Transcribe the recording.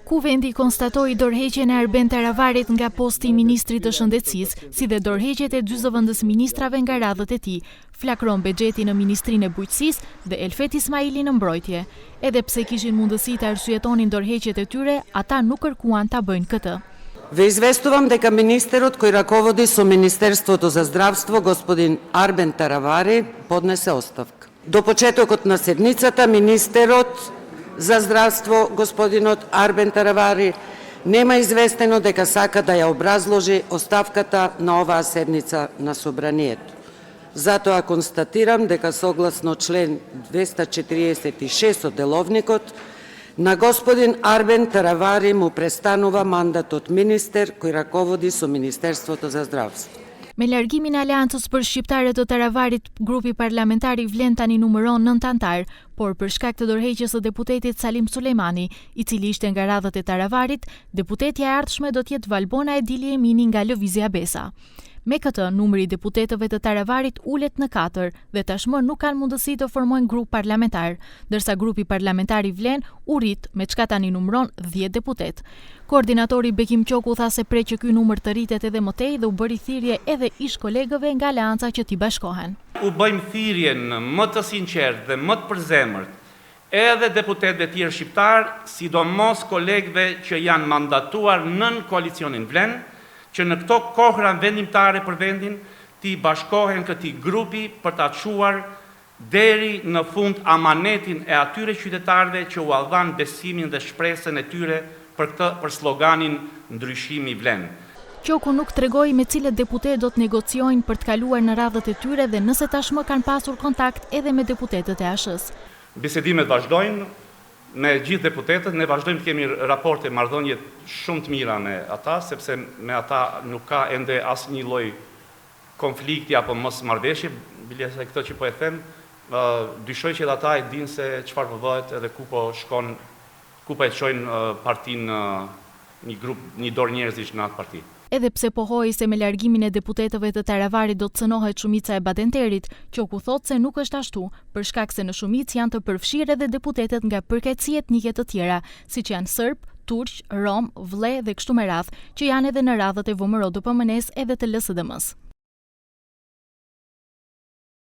Kuvendi konstatoi dorëheqjen e Arben Taravarit nga posti i ministrit të shëndetësisë, si dhe dorëheqjet e dy zëvendës ministrave nga radhët e tij, Flakron Bexheti në Ministrinë e Bujqësisë dhe Elfet Ismaili në Mbrojtje. Edhe pse kishin mundësi të arsyetonin dorëheqjet e tyre, ata nuk kërkuan ta bëjnë këtë. Ве известувам дека министерот кој раководи со Министерството за здравство, господин Арбен Таравари, поднесе оставка. До почетокот на седницата, министерот за здравство, господинот Арбен Таравари, нема известено дека сака да ја образложи оставката на оваа седница на Собранието. Затоа констатирам дека согласно член 246 од Деловникот, на господин Арбен Таравари му престанува мандатот министер кој раководи со Министерството за здравство. Me largimin e Aleancës për shqiptarët të Taravarit, grupi parlamentar i Vlen tani numëron 9 antar, por për shkak të dorëheqjes së deputetit Salim Sulejmani, i cili ishte nga radhët e Taravarit, deputetja e ardhshme do të jetë Valbona Edili Emini nga Lëvizja Besa. Me këtë, numri i deputetëve të Taravarit ulet në 4 dhe tashmë nuk kanë mundësi të formojnë grup parlamentar, ndërsa grupi parlamentar i Vlen u rrit, me çka tani numëron 10 deputet. Koordinatori Bekim Qoku tha se prej që ky numër të rritet edhe më tej dhe u bëri thirrje edhe ish kolegëve nga Aleanca që t'i bashkohen. U bëjmë thirrjen më të sinqertë dhe më të përzemërt edhe deputetëve tjerë shqiptar, sidomos kolegëve që janë mandatuar nën koalicionin Vlen, që në këto kohra vendimtare për vendin t'i bashkohen këtij grupi për ta çuar deri në fund amanetin e atyre qytetarëve që u dhan besimin dhe shpresën e tyre për sloganin ndryshimi Vlen. Qoku nuk tregoi me cilët deputet do të negociojnë për të kaluar në radhët e tyre dhe nëse tashmë kanë pasur kontakt edhe me deputetët e ASH-s. Bisedimet vazhdojnë me gjithë deputetët, ne vazhdojmë të kemi raporte marrëdhënie shumë të mira me ata, sepse me ata nuk ka ende asnjë lloj konflikti apo mosmarrëveshje, bile se këtë që po e them, dyshoj që ata e dinë se çfarë po bëhet edhe ku po shkon, ku po e çojnë partinë një dorë njerëzish në atë parti. Edhe pse pohoi se me largimin e deputetëve të Taravarit do të cënohet shumica e Badenterit, Qoku thotë se nuk është ashtu, për shkak se në shumicë janë të përfshirë edhe deputetet nga përkatësi etnike të tjera, siç janë serb, turq, rom, vlle dhe kështu me radhë, që janë edhe në radhët e VMRO-DPMN-s edhe të LSDM-s.